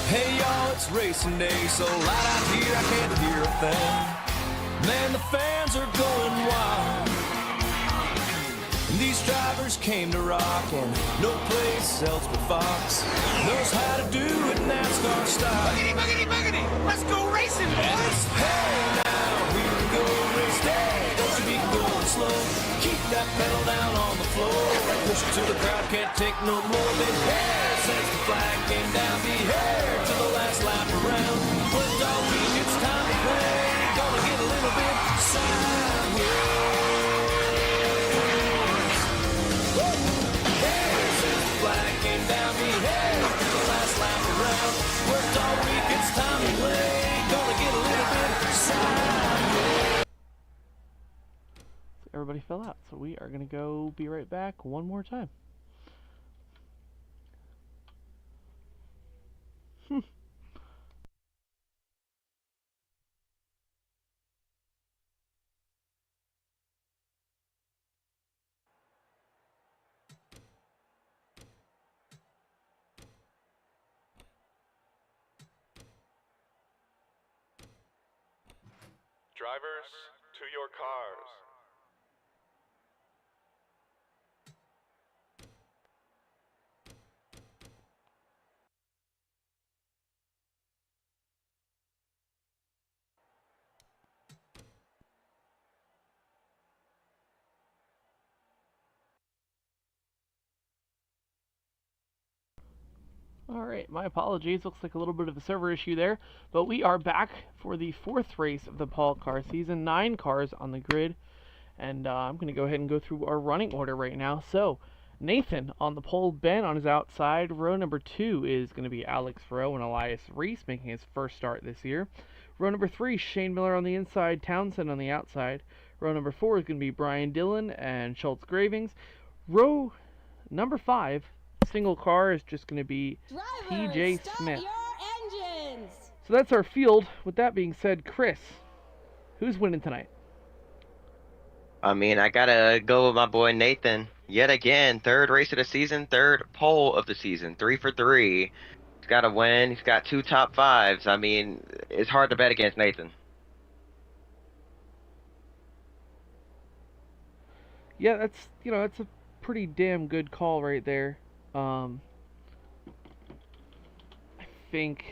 Hey y'all, it's racing day, so loud out here I can't hear a thing. Man, the fans are going wild. These drivers came to rock, and no place else but Fox knows how to do it NASCAR style. Boogity, boogity, boogity! Let's go racing, boys! Hey now, here we go, race day. Don't you be going slow. Keep that pedal down on the floor. Push it till the crowd can't take no more. Big hair since the flag came down. Be here to the last lap around. Worked all week, it's time to play. Gonna get a little bit sideways. Flag came down, be here to the last lap around. Worked all week, it's time to play. Gonna get a little bit sideways. Everybody fell out, so we are gonna go be right back one more time. Drivers, to your cars. Alright, my apologies. Looks like a little bit of a server issue there. But we are back for the 4th race of the Paul car season. 9 cars on the grid. And I'm going to go ahead and go through our running order right now. So, Nathan on the pole, Ben on his outside. Row number 2 is going to be Alex Rowe and Elias Reese, making his first start this year. Row number 3, Shane Miller on the inside, Townsend on the outside. Row number 4 is going to be Brian Dillon and Schultz Gravings. Row number 5, single car, is just going to be TJ Smith. Your engines. So that's our field. With that being said, Chris, who's winning tonight? I mean, I gotta go with my boy Nathan. Yet again, 3rd race of the season, 3rd pole of the season, 3 for 3. He's got to win. He's got 2 top 5s. I mean, it's hard to bet against Nathan. Yeah, that's a pretty damn good call right there. I think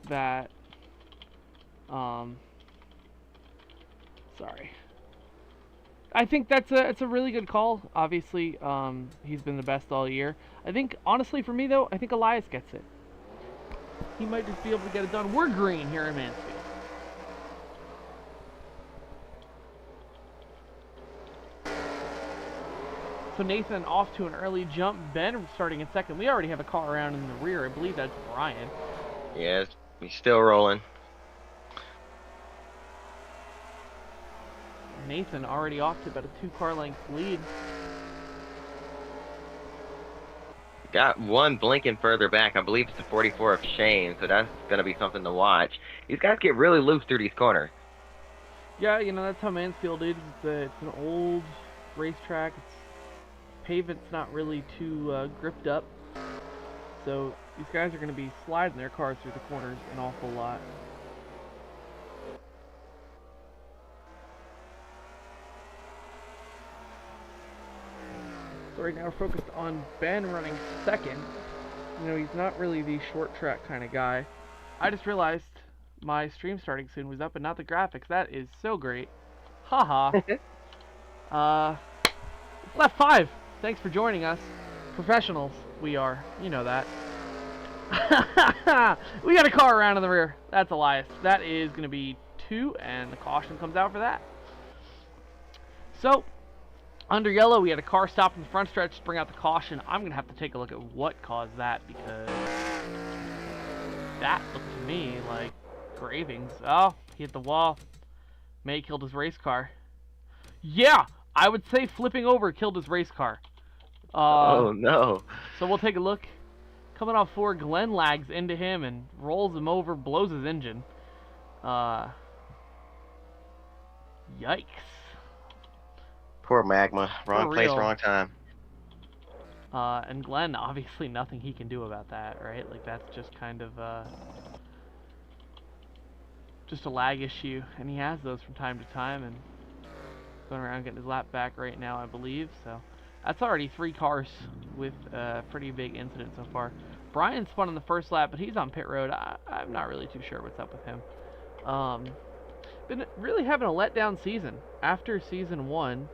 that, sorry. I think it's a really good call. Obviously, he's been the best all year. I think, honestly, for me though, I think Elias gets it. He might just be able to get it done. We're green here in Mansfield. So Nathan off to an early jump. Ben starting in second. We already have a car around in the rear. I believe that's Brian. Yes, he's still rolling. Nathan already off to about a 2-car length lead. Got one blinking further back. I believe it's the 44 of Shane, so that's going to be something to watch. These guys get really loose through these corners. Yeah, that's how Mansfield is. It's an old racetrack. Pavement's not really too gripped up. So these guys are going to be sliding their cars through the corners an awful lot. So right now we're focused on Ben running second. He's not really the short track kind of guy. I just realized my stream starting soon was up and not the graphics. That is so great. Haha. Left 5. Thanks for joining us. Professionals, we are. You know that. We got a car around in the rear. That's Elias. That is going to be 2, and the caution comes out for that. So, under yellow, we had a car stop in the front stretch to bring out the caution. I'm going to have to take a look at what caused that, because that looked to me like Gravings. Oh, he hit the wall. May killed his race car. Yeah, I would say flipping over killed his race car. Oh, no. So we'll take a look. Coming off 4, Glenn lags into him and rolls him over, blows his engine. Yikes. Poor Magma. Wrong place, wrong time. And Glenn, obviously nothing he can do about that, right? Like, that's just kind of, just a lag issue, and he has those from time to time, and going around getting his lap back right now, I believe, so that's already 3 cars with a pretty big incident so far. Brian spun on the first lap, but he's on pit road. I'm not really too sure what's up with him. Been really having a letdown season. After season 1,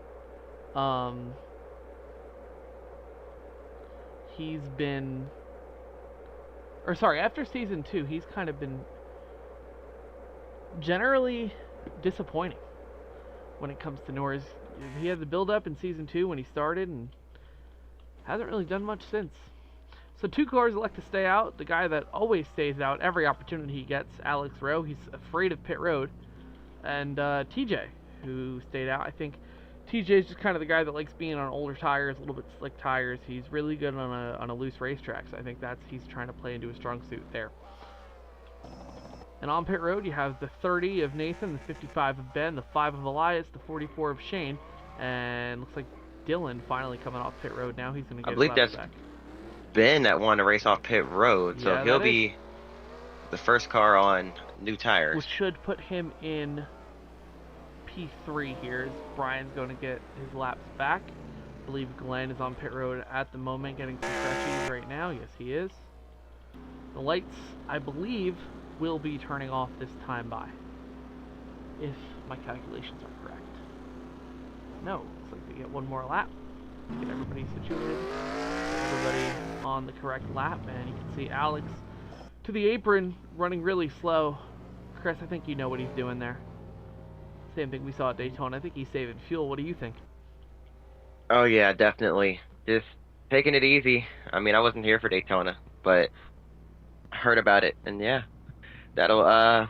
he's been, or sorry, after season 2, he's kind of been generally disappointing when it comes to NORS. He had the build-up in season 2 when he started, and hasn't really done much since. So 2 cars elect to stay out. The guy that always stays out every opportunity he gets, Alex Rowe, he's afraid of pit road. And TJ, who stayed out. I think TJ is just kind of the guy that likes being on older tires, a little bit slick tires. He's really good on a loose racetrack, so I think he's trying to play into a strong suit there. And on pit road, you have the 30 of Nathan, the 55 of Ben, the 5 of Elias, the 44 of Shane, and looks like Dylan finally coming off pit road now. He's going to get his laps back. Ben that won a race off pit road, so he'll be the first car on new tires. Which should put him in P3 here, as Brian's going to get his laps back. I believe Glenn is on pit road at the moment, getting some stretchies right now. Yes, he is. The lights, I believe, will be turning off this time by, if my calculations are correct. No, looks like they get 1 more lap. Get everybody situated. Everybody on the correct lap, and you can see Alex to the apron, running really slow. Chris, I think you know what he's doing there. Same thing we saw at Daytona. I think he's saving fuel. What do you think? Oh yeah, definitely. Just taking it easy. I mean, I wasn't here for Daytona, but I heard about it, and yeah, that'll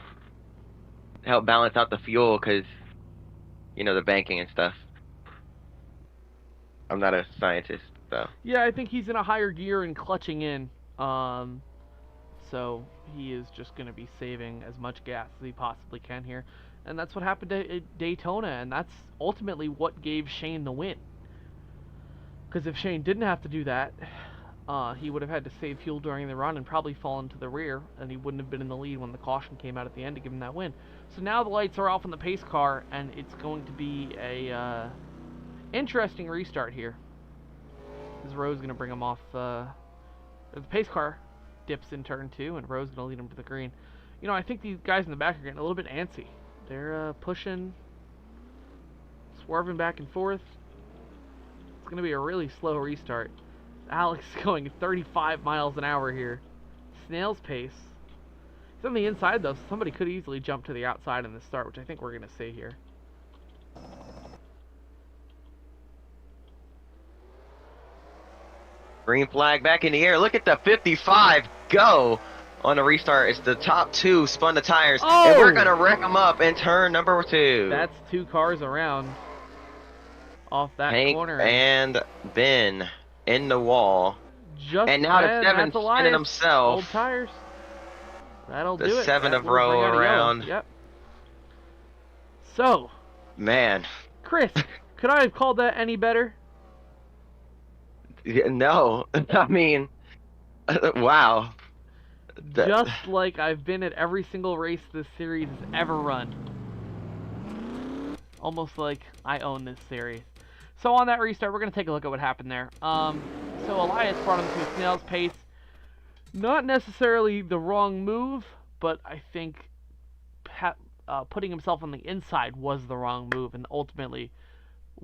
help balance out the fuel, because you know, the banking and stuff. I'm not a scientist, so. Yeah, I think he's in a higher gear and clutching in. So he is just going to be saving as much gas as he possibly can here. And that's what happened at Daytona, and that's ultimately what gave Shane the win. Because if Shane didn't have to do that, he would have had to save fuel during the run and probably fallen to the rear, and he wouldn't have been in the lead when the caution came out at the end to give him that win. So now the lights are off on the pace car, and it's going to be a interesting restart here. Because Rowe's going to bring him off. The pace car dips in turn 2, and Rowe's going to lead him to the green. You know, I think these guys in the back are getting a little bit antsy. They're pushing, swerving back and forth. It's going to be a really slow restart. Alex going 35 miles an hour here. Snail's pace. He's on the inside, though, so somebody could easily jump to the outside in the start, which I think we're going to see here. Green flag back in the air. Look at the 55 go on a restart. It's the top 2 spun the tires, and we're going to wreck them up in turn number 2. That's 2 cars around off that Hank corner. And Ben in the wall. Just and now the 7 spinning himself. Old tires. That'll do it. The 7 That of Rowe around. Yep. So. Man. Chris, could I have called that any better? No. I mean, wow. Just like I've been at every single race this series has ever run. Almost like I own this series. So on that restart, we're going to take a look at what happened there. So Elias brought him to a snail's pace. Not necessarily the wrong move, but I think putting himself on the inside was the wrong move, and ultimately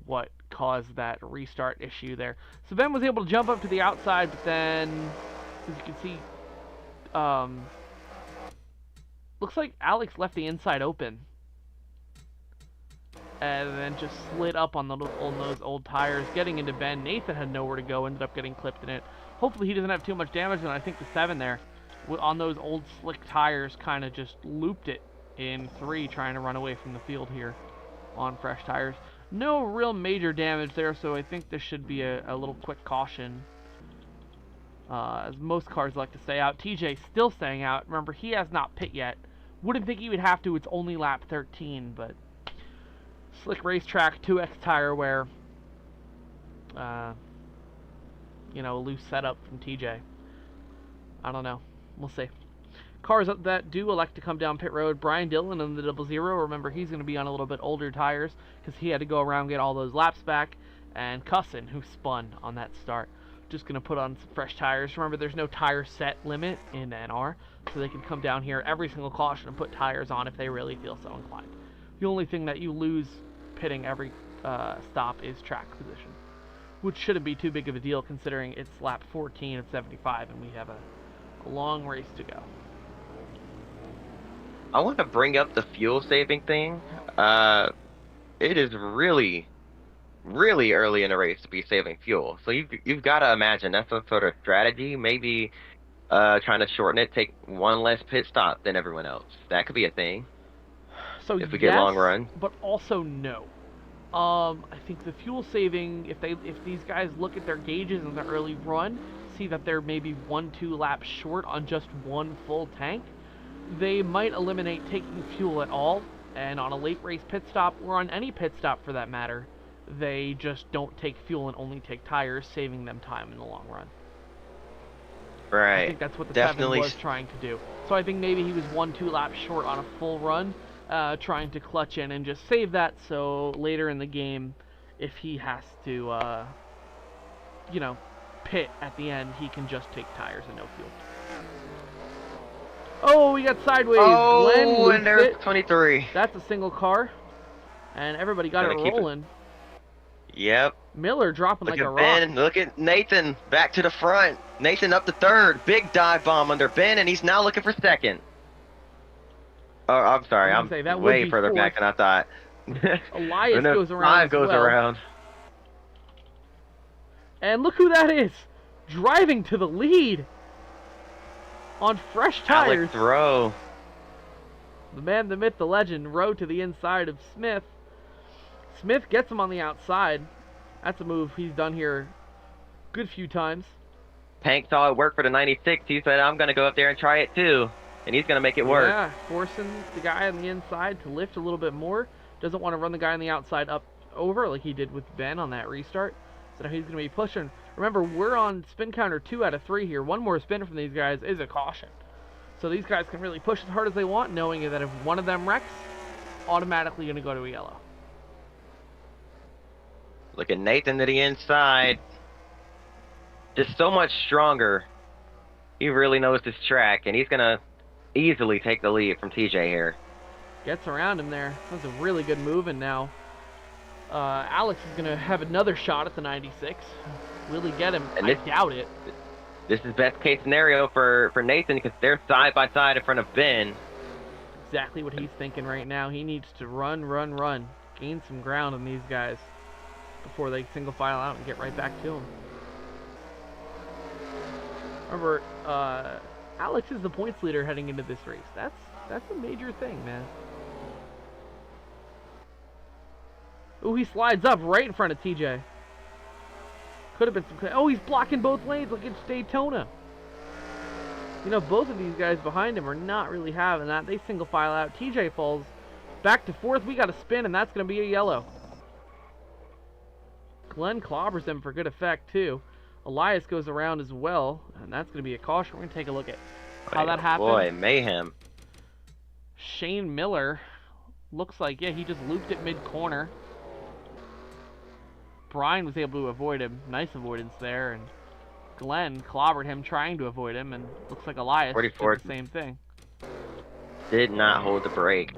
what caused that restart issue there. So Ben was able to jump up to the outside, but then, as you can see, looks like Alex left the inside open. And then just slid up on those old tires, getting into Ben. Nathan had nowhere to go, ended up getting clipped in it. Hopefully he doesn't have too much damage, and I think the 7 there, on those old slick tires, kind of just looped it in 3, trying to run away from the field here on fresh tires. No real major damage there, so I think this should be a little quick caution. As most cars like to stay out. TJ still staying out. Remember, he has not pit yet. Wouldn't think he would have to. It's only lap 13, but slick racetrack, 2X tire wear. you know, a loose setup from TJ. I don't know. We'll see. Cars that do elect to come down pit road, Brian Dillon in the 00. Remember, he's going to be on a little bit older tires because he had to go around and get all those laps back. And Cussin, who spun on that start, just going to put on some fresh tires. Remember, there's no tire set limit in NR, so they can come down here every single caution and put tires on if they really feel so inclined. The only thing that you lose pitting every stop is track position, which shouldn't be too big of a deal considering it's lap 14 of 75 and we have a long race to go. I want to bring up the fuel saving thing. It is really early in the race to be saving fuel. So you've got to imagine that's some sort of strategy. Maybe trying to shorten it, take one less pit stop than everyone else. That could be a thing. So if we get long run, but also no. I think the fuel saving, if these guys look at their gauges in the early run, see that they're maybe 1-2 laps short on just one full tank, they might eliminate taking fuel at all, and on a late race pit stop, or on any pit stop for that matter, they just don't take fuel and only take tires, saving them time in the long run. Right. I think that's what the Definitely 7 was trying to do. So I think maybe he was 1-2 laps short on a full run, trying to clutch in and just save that, so later in the game, if he has to, you know, pit at the end, he can just take tires and no fuel. Oh, we got sideways. Oh, Glenn and there's it. 23. That's a single car, and everybody got it rolling. Yep. Miller dropping Look like at a Ben. rock. Look at Nathan back to the front. Nathan up to third. Big dive bomb under Ben, and he's now looking for second. Oh, I'm sorry. I'm way further back than I thought. Elias no, goes around. 5 goes around. And look who that is, driving to the lead on fresh tires. Alex Rowe. The man, the myth, the legend, Rowe to the inside of Smith. Smith gets him on the outside. That's a move he's done here a good few times. Pank saw it work for the 96. He said, I'm going to go up there and try it too. And he's going to make it work. Yeah, forcing the guy on the inside to lift a little bit more. Doesn't want to run the guy on the outside up over like he did with Ben on that restart. So now he's going to be pushing. Remember, we're on spin counter 2 out of 3 here. One more spin from these guys is a caution. So these guys can really push as hard as they want, knowing that if one of them wrecks, automatically going to go to a yellow. Look at Nathan to the inside. Just so much stronger. He really knows this track, and he's going to easily take the lead from TJ here. Gets around him there. That's a really good move, and now Alex is going to have another shot at the 96. Will he get him? I doubt it. This is best case scenario for Nathan because they're side by side in front of Ben. Exactly what he's thinking right now. He needs to run. Gain some ground on these guys before they single file out and get right back to him. Remember, Alex is the points leader heading into this race. That's a major thing, man. Ooh, he slides up right in front of TJ. Could have been some... Oh, he's blocking both lanes like it's Daytona. You know, both of these guys behind him are not really having that. They single file out. TJ falls back to 4th. We got a spin, and that's going to be a yellow. Glenn clobbers him for good effect, too. Elias goes around as well, and that's going to be a caution. We're going to take a look at how that happened. Boy, mayhem. Shane Miller looks like, yeah, he just looped it mid-corner. Brian was able to avoid him. Nice avoidance there, and Glenn clobbered him trying to avoid him, and looks like Elias did the same thing. Did not hold the brake.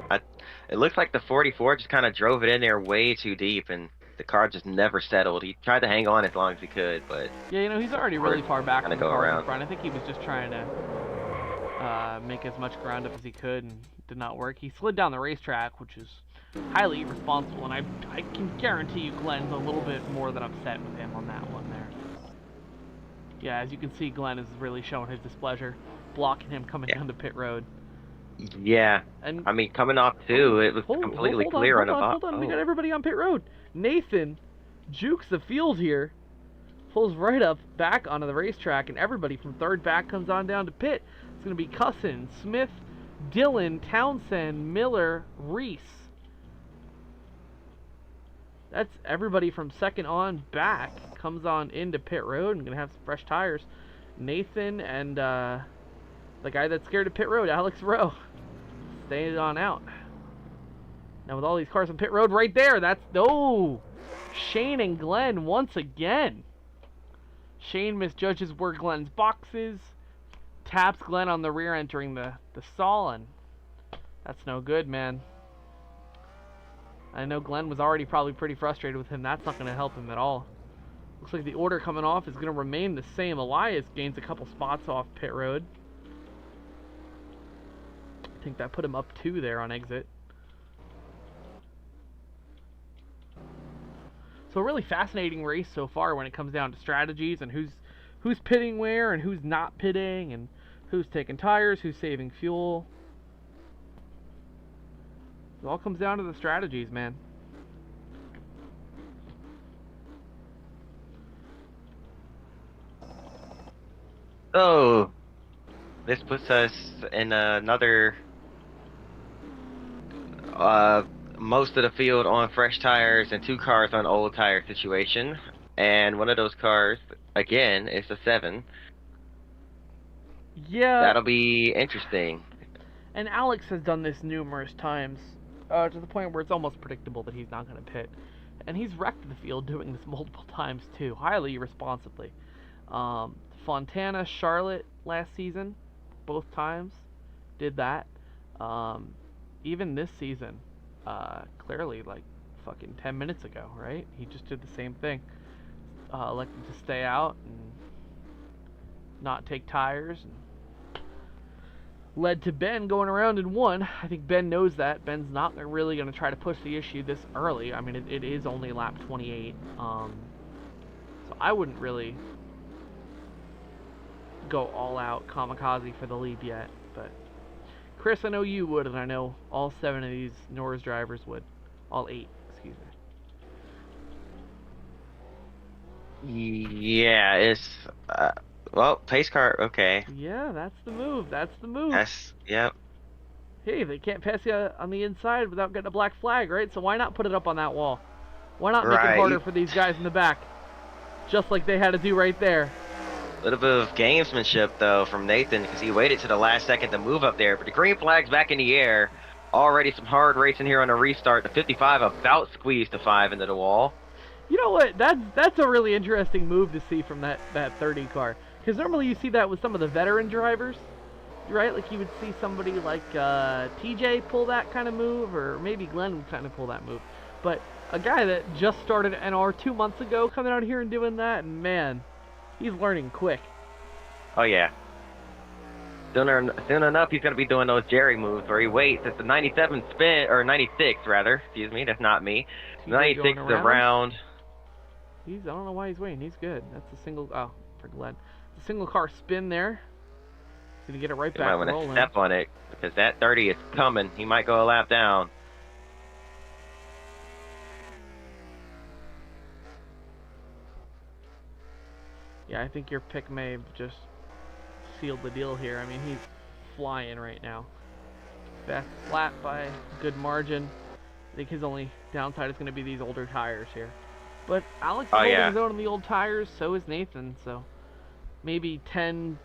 It looks like the 44 just kind of drove it in there way too deep, and the car just never settled. He tried to hang on as long as he could, but... Yeah, you know, he's already really far back on the car in front. I think he was just trying to make as much ground up as he could, and did not work. He slid down the racetrack, which is highly irresponsible, and I can guarantee you Glenn's a little bit more than upset with him on that one there. Yeah, as you can see, Glenn is really showing his displeasure, blocking him coming down to pit road. Yeah, and I mean, coming off too, it was completely clear on the bottom. Hold on, we got everybody on pit road. Nathan jukes the field here, pulls right up back onto the racetrack, and everybody from 3rd back comes on down to pit. It's going to be Cussin, Smith, Dillon, Townsend, Miller, Reese. That's everybody from 2nd on back comes on into pit road and gonna have some fresh tires. Nathan and the guy that's scared of pit road, Alex Rowe, staying on out. Now with all these cars on pit road right there, that's Shane and Glenn once again. Shane misjudges where Glenn's box is, taps Glenn on the rear entering the stall, and that's no good, man. I know Glenn was already probably pretty frustrated with him. That's not going to help him at all. Looks like the order coming off is going to remain the same. Elias gains a couple spots off pit road. I think that put him up 2 there on exit. So a really fascinating race so far when it comes down to strategies and who's pitting where and who's not pitting and who's taking tires, who's saving fuel. It all comes down to the strategies, man. So, this puts us in another most of the field on fresh tires and 2 cars on old tire situation. And one of those cars, again, is a 7. Yeah. That'll be interesting. And Alex has done this numerous times, to the point where it's almost predictable that he's not going to pit. And he's wrecked the field doing this multiple times too, highly irresponsibly. Fontana, Charlotte last season, both times, did that. Even this season, clearly like fucking 10 minutes ago, right? He just did the same thing. Elected to stay out and not take tires, and led to Ben going around in 1. I think Ben knows that. Ben's not really going to try to push the issue this early. I mean, it is only lap 28. So I wouldn't really go all out kamikaze for the lead yet. But Chris, I know you would, and I know all 7 of these NORS drivers would. All 8, excuse me. Yeah, it's well, pace car, okay. Yeah, that's the move. That's the move. Yep. Hey, they can't pass you on the inside without getting a black flag, right? So why not put it up on that wall? Why not make it harder for these guys in the back? Just like they had to do right there. A little bit of gamesmanship, though, from Nathan, because he waited to the last second to move up there. But the green flag's back in the air. Already some hard racing here on the restart. The 55 about squeezed the 5 into the wall. You know what? That's a really interesting move to see from that 30 car. Because normally you see that with some of the veteran drivers, right? Like you would see somebody like TJ pull that kind of move, or maybe Glenn would kind of pull that move. But a guy that just started NR 2 months ago coming out here and doing that, and man, he's learning quick. Oh, yeah. Soon enough, he's going to be doing those Jerry moves where he waits. It's the 97 spin, or 96, rather. Excuse me, that's not me. 96 is around. I don't know why he's waiting. He's good. That's a single, for Glenn. It's a single car spin there. He's going to get it right back rolling. You might want to step on it, because that 30 is coming. He might go a lap down. Yeah, I think your pick may have just sealed the deal here. I mean, he's flying right now. Best lap by a good margin. I think his only downside is going to be these older tires here. But Alex is holding his own on the old tires, so is Nathan. So maybe 10,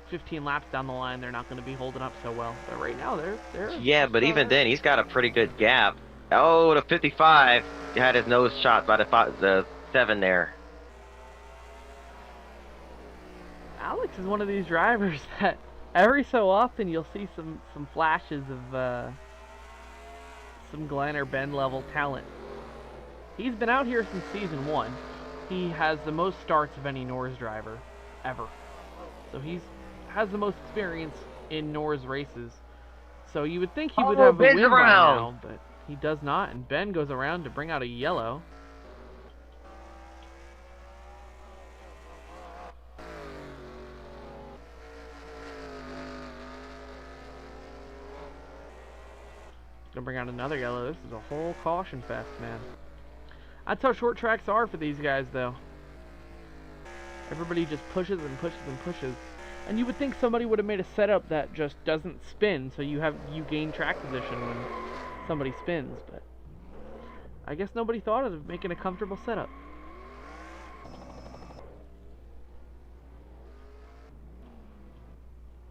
15 laps down the line, they're not going to be holding up so well. But right now, they're yeah, but even then, he's got a pretty good gap. Oh, the 55 had his nose shot by the 7 there. Alex is one of these drivers that every so often you'll see some flashes of some Glenn or Ben level talent. He's been out here since season 1. He has the most starts of any NORS driver ever. So has the most experience in NORS races. So you would think he would have a win by now, but he does not. And Ben goes around to bring out a yellow. Gonna bring out another yellow. This is a whole caution fest, man. That's how short tracks are for these guys, though. Everybody just pushes and pushes and pushes. And you would think somebody would have made a setup that just doesn't spin, so you gain track position when somebody spins, but I guess nobody thought of making a comfortable setup.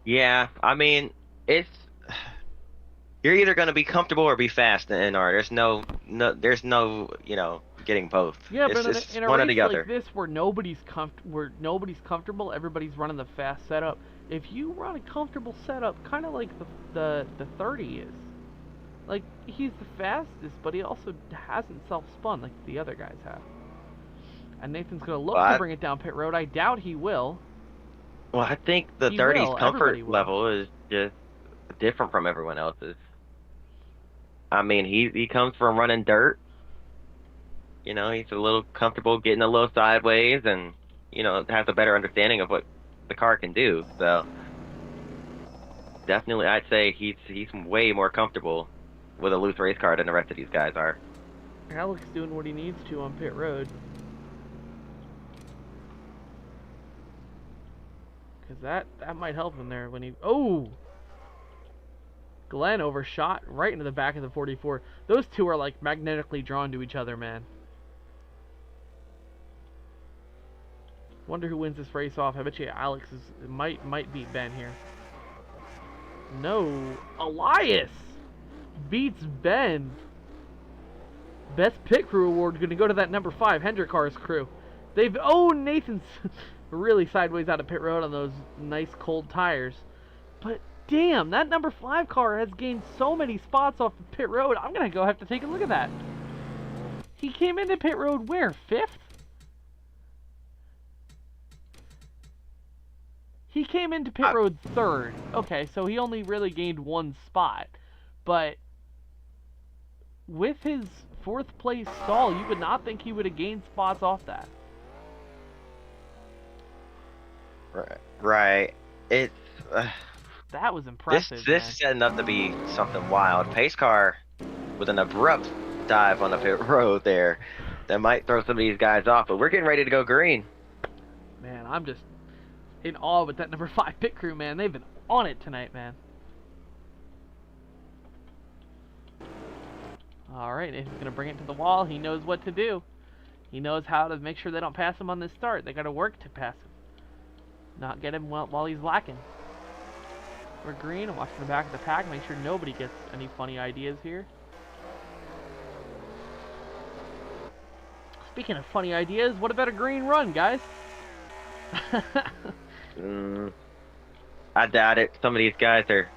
Yeah, I mean, it's you're either going to be comfortable or be fast in NR. There's no, getting both. Yeah, but It's in a one or race the like other. this where nobody's comfortable, everybody's running the fast setup. If you run a comfortable setup, kind of like the 30 is, like he's the fastest, but he also hasn't self-spun like the other guys have. And Nathan's gonna look to Well, bring it down pit road. I doubt he will. I think the He 30's will. Everybody comfort will. level is just different from everyone else's. I mean, he comes from running dirt. He's a little comfortable getting a little sideways and, has a better understanding of what the car can do. So definitely I'd say he's way more comfortable with a loose race car than the rest of these guys are. Alex doing what he needs to on pit road. Because that might help him there when he... Oh! Glenn overshot right into the back of the 44. Those two are like magnetically drawn to each other, man. Wonder who wins this race off. I bet you Alex might beat Ben here. No. Elias beats Ben. Best pit crew award going to go to that number 5 Hendrick Cars crew. Nathan's really sideways out of pit road on those nice cold tires. But damn, that number 5 car has gained so many spots off the pit road. I'm going to go have to take a look at that. He came into pit road where? 5th? He came into pit road 3rd. Okay, so he only really gained 1 spot. But with his 4th place stall, you would not think he would have gained spots off that. Right. It's That was impressive. this is setting up to be something wild. Pace car with an abrupt dive on the pit road there that might throw some of these guys off, but we're getting ready to go green. Man, I'm just in awe with that number 5 pit crew, man. They've been on it tonight, man. Alright, Nathan's going to bring it to the wall. He knows what to do. He knows how to make sure they don't pass him on this start. They got to work to pass him. Not get him while he's lacking. We're green. I'm watching the back of the pack. Make sure nobody gets any funny ideas here. Speaking of funny ideas, what about a green run, guys? I doubt it. Some of these guys are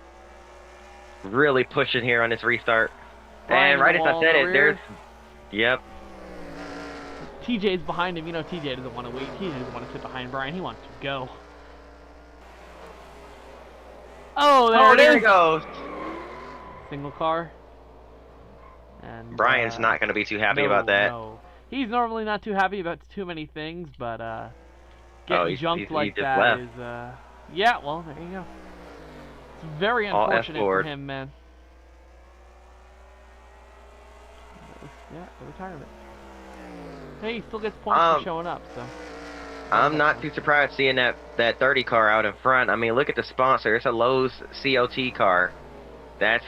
really pushing here on this restart. Brian And right as I said it, rear. there's... Yep. TJ's behind him. You know TJ doesn't want to wait. TJ doesn't want to sit behind Brian. He wants to go. Oh, there it goes. Single car. And Brian's not going to be too happy about that. No. He's normally not too happy about too many things, but getting jumped he like just that left. is yeah, well, there you go. It's very unfortunate for him, man. Yeah, the retirement. Hey, he still gets points for showing up, so. I'm not too surprised seeing that 30 car out in front. I mean, look at the sponsor. It's a Lowe's COT car. That's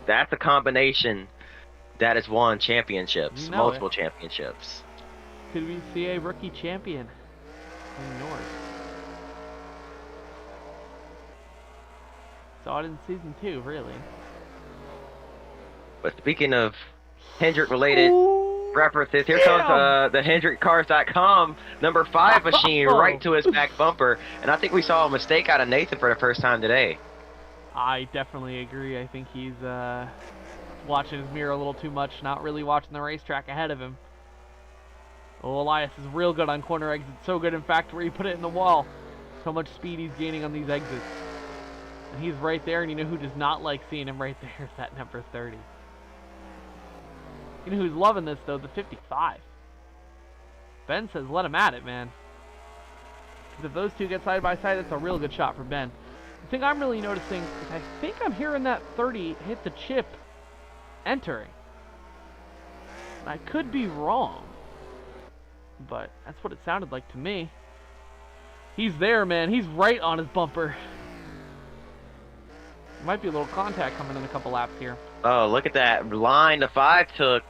a combination that has won championships, multiple championships. Could we see a rookie champion in NORS? Saw it in season 2, really. But speaking of Hendrick-related references, here comes the HendrickCars.com number 5 machine right to his back bumper, and I think we saw a mistake out of Nathan for the first time today. I definitely agree. I think he's watching his mirror a little too much, not really watching the racetrack ahead of him. Oh, Elias is real good on corner exits. So good, in fact, where he put it in the wall. So much speed he's gaining on these exits. And he's right there, and you know who does not like seeing him right there is that number 30. You know who's loving this, though? The 55. Ben says let him at it, man. Because if those two get side by side, that's a real good shot for Ben. The thing I'm really noticing is I think I'm hearing that 30 hit the chip entering. And I could be wrong. But that's what it sounded like to me. He's there, man. He's right on his bumper. Might be a little contact coming in a couple laps here. Oh, look at that line the 5 took.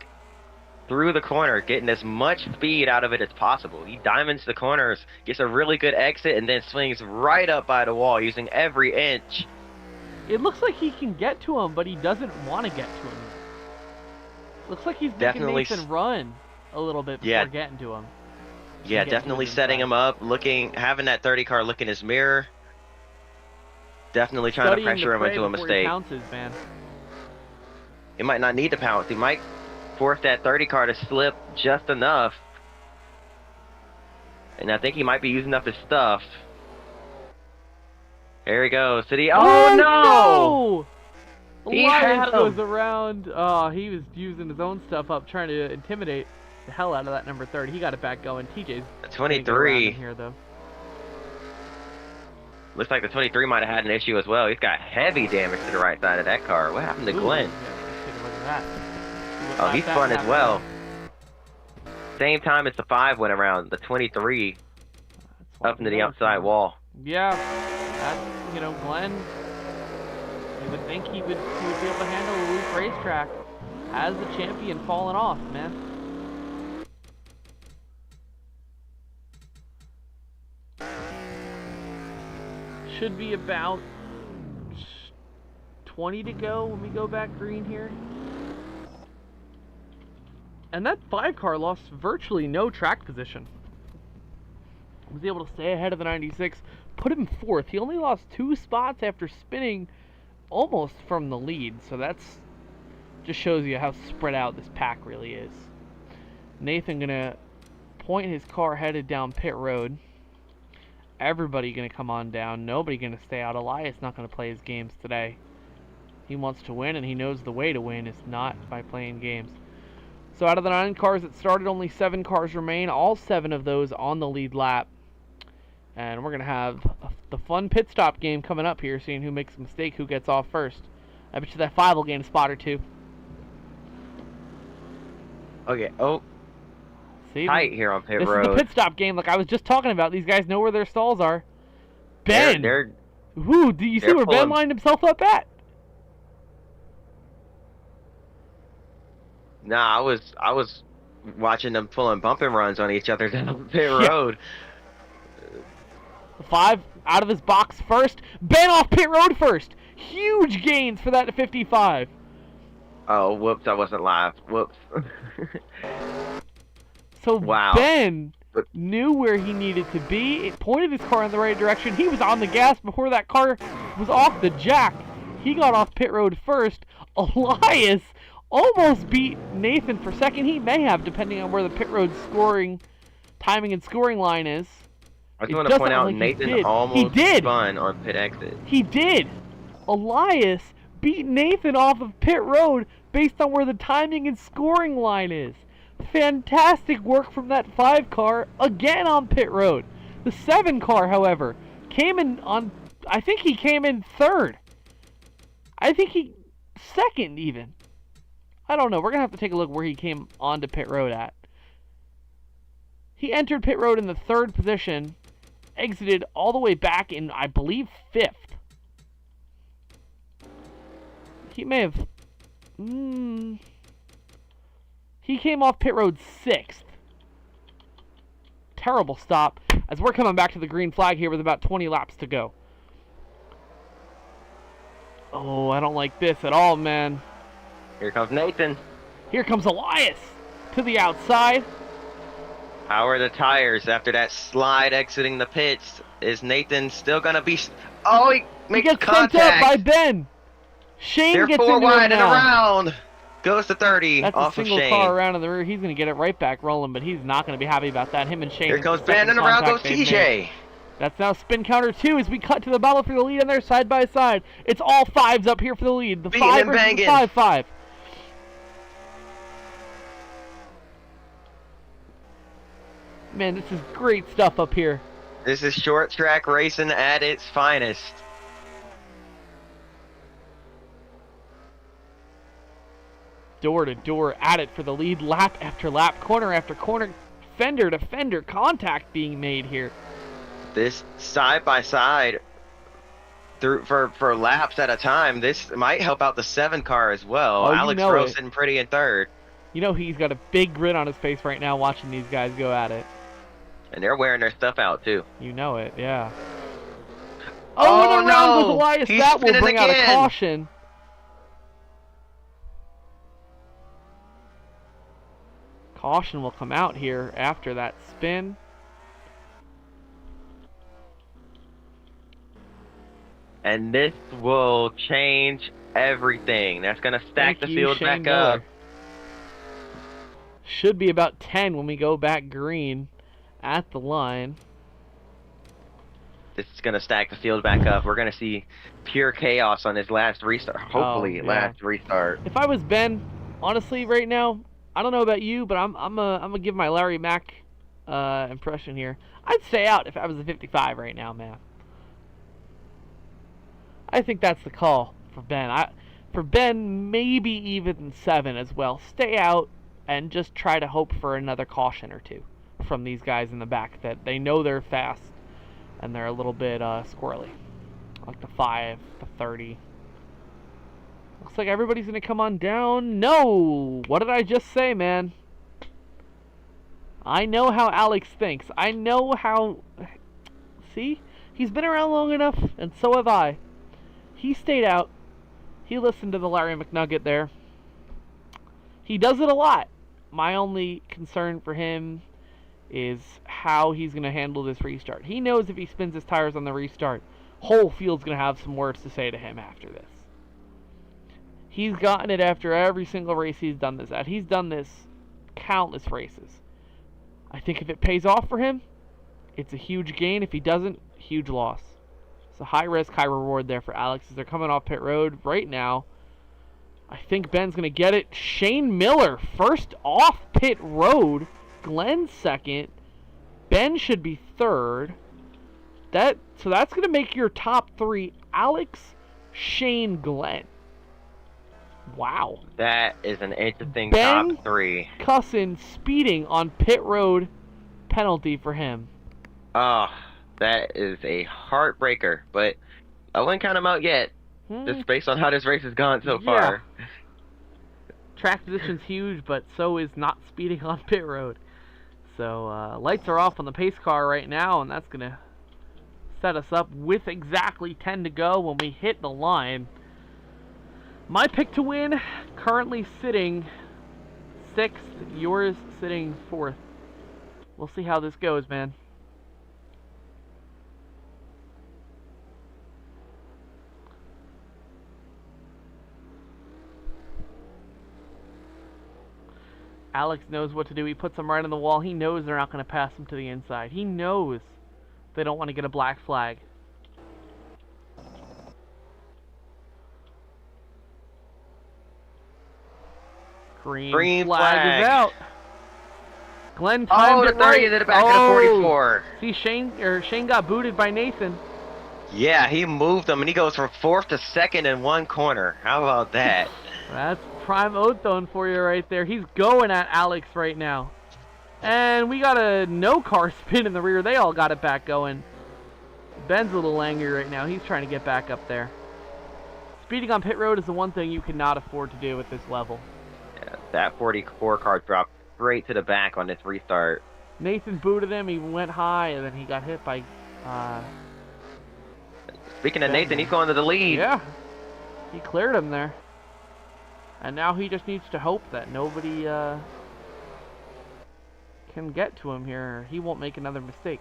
through the corner, getting as much speed out of it as possible. He diamonds the corners, gets a really good exit, and then swings right up by the wall using every inch. It looks like he can get to him, but he doesn't want to get to him. Looks like he's making Definitely Nathan run a little bit before getting to him. Yeah, definitely setting him up, having that 30 car look in his mirror. Definitely trying to pressure him into a mistake. He pounces, man. He might not need to pounce. He might force that 30 car to slip just enough. And I think he might be using up his stuff. There he goes. Oh, no! He had him. Goes around. Oh, he was using his own stuff up, trying to intimidate the hell out of that number 30. He got it back going. TJ's 23 here, though. Looks like the 23 might have had an issue as well. He's got heavy damage to the right side of that car. What happened to Glenn? Yeah, let's take a look at that. Oh, he's spun as well. Same time as the 5 went around, the 23 up into the outside wall. Yeah, that's, you know, Glenn, you would think he would be able to handle a loose racetrack. Has the champion fallen off, man? Should be about 20 to go when we go back green here. And that 5 car lost virtually no track position. Was able to stay ahead of the 96, put him 4th. He only lost 2 spots after spinning almost from the lead. So that's just shows you how spread out this pack really is. Nathan gonna point his car headed down pit road. Everybody gonna come on down. Nobody gonna stay out. Elias not gonna play his games today. He wants to win, and he knows the way to win is not by playing games. So out of the 9 cars that started, only 7 cars remain. All 7 of those on the lead lap. And we're going to have the fun pit stop game coming up here, seeing who makes a mistake, who gets off first. I bet you that 5 will gain a spot or 2. Okay, See, tight here on pit road. This is the pit stop game like I was just talking about. These guys know where their stalls are. Ben! Do you see where Ben lined himself up at? Nah, I was watching them pulling bumping runs on each other down pit road. The 5 out of his box first. Ben off pit road first. Huge gains for that 55. Oh, whoops, I wasn't live. Whoops. So wow. Ben knew where he needed to be. It pointed his car in the right direction. He was on the gas before that car was off the jack. He got off pit road first. Elias almost beat Nathan for second. He may have, depending on where the pit road timing and scoring line is. I just want to point out Nathan almost spun on pit exit. He did. Elias beat Nathan off of pit road based on where the timing and scoring line is. Fantastic work from that 5 car again on pit road. The 7 car, however, came in on, I think he came in 3rd. I think he 2nd even. I don't know. We're going to have to take a look where he came onto pit road at. He entered pit road in the 3rd position, exited all the way back in, I believe, 5th. He may have... He came off pit road 6th. Terrible stop, as we're coming back to the green flag here with about 20 laps to go. Oh, I don't like this at all, man. Here comes Nathan. Here comes Elias to the outside. How are the tires after that slide exiting the pits? Is Nathan still going to be... Oh, he makes gets contact. Sent up by Ben. Shane They're gets 4 into wide him and now. around. Goes to 30 That's off a of single Shane. car around in the rear. He's going to get it right back rolling, but he's not going to be happy about that. Him and Shane. Here comes Ben, and around goes TJ. That's now spin counter 2 as we cut to the battle for the lead, and they're side by side. It's all 5s up here for the lead. The 5 versus the 5-5. Man, this is great stuff up here. This is short track racing at its finest. Door to door at it for the lead, lap after lap, corner after corner, fender to fender contact being made here. This side by side through for laps at a time. This might help out the 7 car as well. Oh, Alex Rowe sitting pretty in 3rd. You know he's got a big grin on his face right now watching these guys go at it. And they're wearing their stuff out, too. You know it, yeah. Oh, and around no! goes Elias. He's That will spinning bring out a again. caution. Caution will come out here after that spin. And this will change everything. That's going to stack the field Shane back up. Miller. Should be about 10 when we go back green at the line. This is going to stack the field back up. We're going to see pure chaos on his last restart. Hopefully, yeah. last restart. If I was Ben, honestly, right now, I don't know about you, but I'm gonna give my Larry Mack impression here. I'd stay out if I was a 55 right now, man. I think that's the call for Ben. For Ben, maybe even 7 as well. Stay out and just try to hope for another caution or two from these guys in the back that they know they're fast and they're a little bit squirrely, like the 5, the 30. Looks like everybody's going to come on down. No! What did I just say, man? I know how Alex thinks. I know how... See? He's been around long enough, and so have I. He stayed out. He listened to the Larry McNugget there. He does it a lot. My only concern for him is how he's going to handle this restart. He knows if he spins his tires on the restart, whole field's going to have some words to say to him after this. He's gotten it after every single race he's done this at. He's done this countless races. I think if it pays off for him, it's a huge gain. If he doesn't, huge loss. It's a high risk, high reward there for Alex as they're coming off pit road right now. I think Ben's going to get it. Shane Miller, first off pit road. Glenn second. Ben should be third. So that's going to make your top 3 Alex, Shane, Glenn. Wow. That is an interesting Ben top 3. Cussin speeding on pit road penalty for him. Oh, that is a heartbreaker, but I wouldn't count him out yet, just based on how this race has gone so far. Track position's huge, but so is not speeding on pit road. So lights are off on the pace car right now, and that's going to set us up with exactly 10 to go when we hit the line. My pick to win, currently sitting 6th, yours sitting 4th. We'll see how this goes, man. Alex knows what to do. He puts them right on the wall. He knows they're not going to pass him to the inside. He knows they don't want to get a black flag. Green flag is out. Glenn timed it 30 right. to the back of the 44. See, Shane got booted by Nathan. Yeah, he moved him, and he goes from 4th to 2nd in one corner. How about that? That's prime Othone for you right there. He's going at Alex right now. And we got a no-car spin in the rear. They all got it back going. Ben's a little angry right now. He's trying to get back up there. Speeding on pit road is the one thing you cannot afford to do at this level. Yeah, that 44 car dropped straight to the back on this restart. Nathan booted him. He went high, and then he got hit by... Speaking of Nathan, he's going to the lead. Yeah. He cleared him there. And now he just needs to hope that nobody can get to him here. He won't make another mistake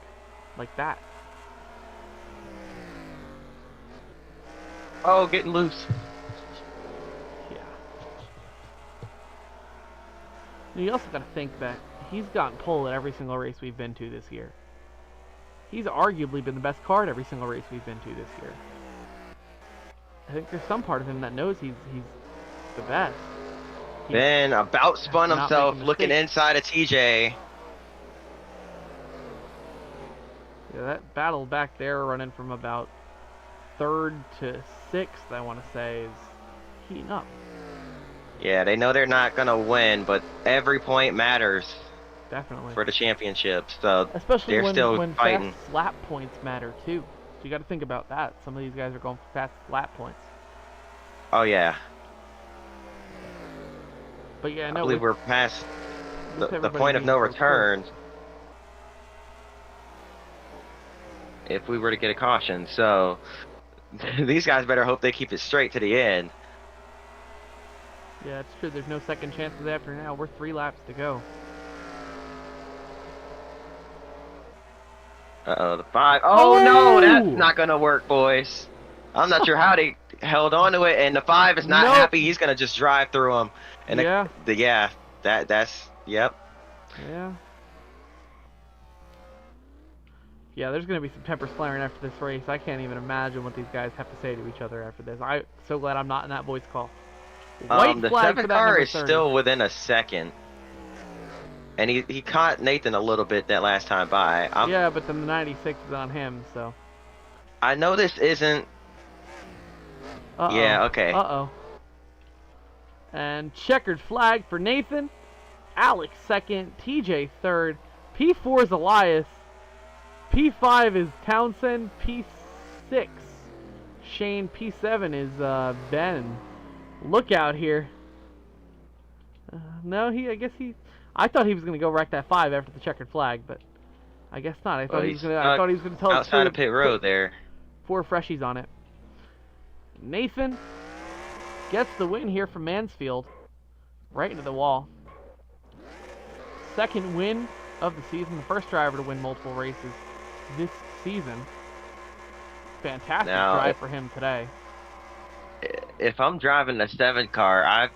like that. Oh, getting loose. Yeah. You also got to think that he's gotten pole at every single race we've been to this year. He's arguably been the best car at every single race we've been to this year. I think there's some part of him that knows he's the best. Then about spun not himself, making looking mistakes. inside of TJ. Yeah, that battle back there running from about 3rd to 6th, I want to say, is heating up. Yeah, they know they're not going to win, but every point matters Definitely. for the championship. So Especially they're still when fighting. fast lap points matter, too. So you got to think about that. Some of these guys are going for fast lap points. Oh, yeah. But yeah, I no, believe we're past the everybody point of being no so close. return if we were to get a caution. So these guys better hope they keep it straight to the end. Yeah, it's true. There's no second chances after now. We're 3 laps to go. Uh-oh, the 5. Oh, no, that's Oh! not going to work, boys. I'm not sure how they held on to it, and the 5 is not Nope. happy. He's going to just drive through them. And Yeah. yep. Yeah. Yeah, there's going to be some tempers flaring after this race. I can't even imagine what these guys have to say to each other after this. I'm so glad I'm not in that voice call. White The flag for 7 that car number is 30. still within a second. And he caught Nathan a little bit that last time by. Yeah, but then the 96 is on him, so. I know this isn't... Uh-oh. Yeah, okay. Uh-oh. And checkered flag for Nathan. Alex second. TJ third. P4 is Elias. P5 is Townsend. P6 Shane. P7 is Ben. Look out here. No, I thought he was gonna go wreck that 5 after the checkered flag, but I guess not. I thought he was gonna tell us outside of pit road there. 4 freshies on it. Nathan gets the win here from Mansfield. Right into the wall. Second win of the season. The first driver to win multiple races this season. Fantastic drive for him today. If I'm driving the 7 car, I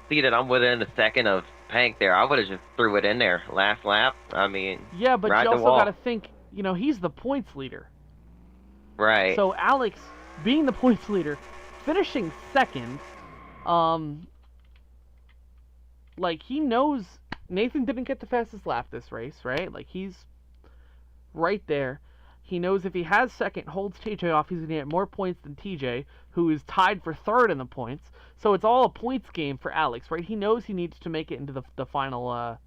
see that I'm within a second of Hank there. I would have just threw it in there last lap. I mean, yeah, but you also got to think, he's the points leader. Right. So Alex, being the points leader, finishing second, like, he knows Nathan didn't get the fastest lap this race, right? Like, he's right there. He knows if he has second, holds TJ off, he's going to get more points than TJ, who is tied for third in the points. So it's all a points game for Alex, right? He knows he needs to make it into the final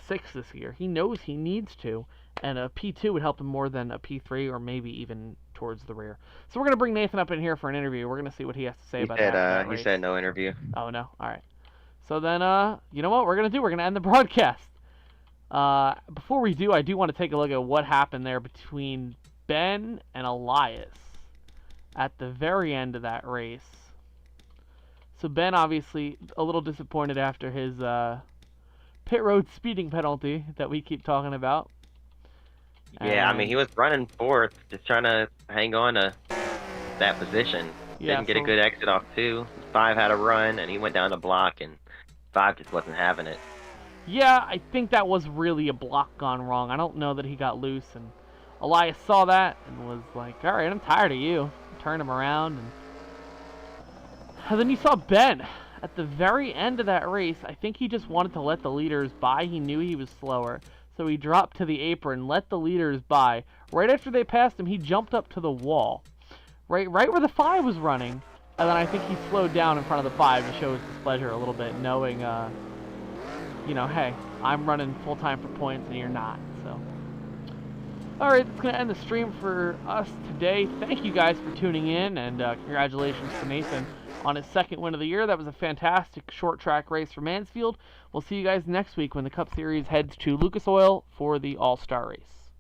6 this year. He knows he needs to, and a P2 would help him more than a P3 or maybe even towards the rear. So we're going to bring Nathan up in here for an interview. We're going to see what he has to say about that race. He said no interview. Oh, no? All right. So then, you know what we're going to do? We're going to end the broadcast. Before we do, I do want to take a look at what happened there between Ben and Elias at the very end of that race. So Ben obviously a little disappointed after his pit road speeding penalty that we keep talking about. Yeah, I mean, he was running fourth, just trying to hang on to that position. Didn't get a good exit off 2. 5 had a run, and he went down the block, and 5 just wasn't having it. Yeah, I think that was really a block gone wrong. I don't know that he got loose, and Elias saw that and was like, all right, I'm tired of you. Turned him around, and then you saw Ben at the very end of that race. I think he just wanted to let the leaders by. He knew he was slower, so he dropped to the apron, let the leaders by. Right after they passed him, he jumped up to the wall, right where the 5 was running, and then I think he slowed down in front of the 5 to show his displeasure a little bit, knowing, hey, I'm running full-time for points and you're not, so. Alright, that's going to end the stream for us today. Thank you guys for tuning in, and congratulations to Nathan on his second win of the year. That was a fantastic short track race for Mansfield. We'll see you guys next week when the Cup Series heads to Lucas Oil for the All-Star race.